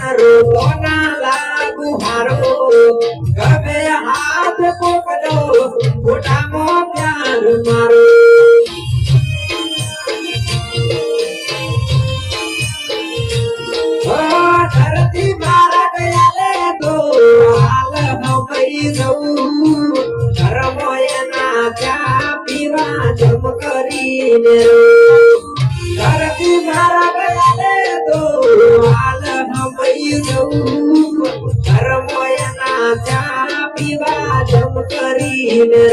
મારો કોના લાગુ હારો ગમે હાથ પકડો ખોટામાં પ્યાર મારો ધરતી મારા ગયા લે તો હાલ હમઈ જવું ધર્મો એના ચા પીવા જમ કરીને ધરતી મારા ગયા લે તો હાલ હમઈ જવું ધર્મો એના ચા પીવા જમ કરીને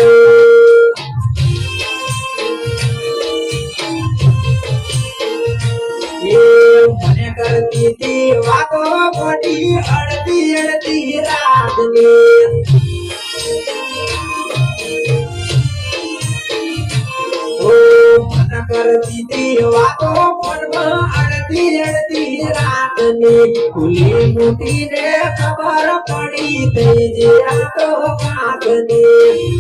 મને કરતી તી વાતો મોટી અડધી અડધી રાતની મને કરતી તી વાતો મનમાં અડધી અડધી રાતની ખુલી મૂકી ને ખબર પડી થઈ જ્યાં તો કાકની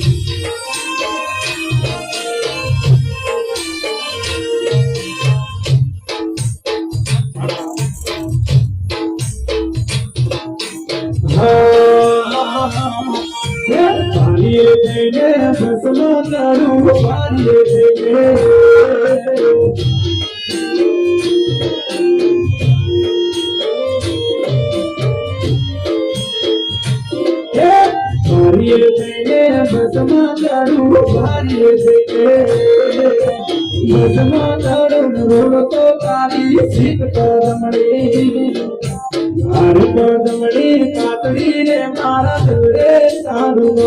કાતડી રે મારા દોરે તારું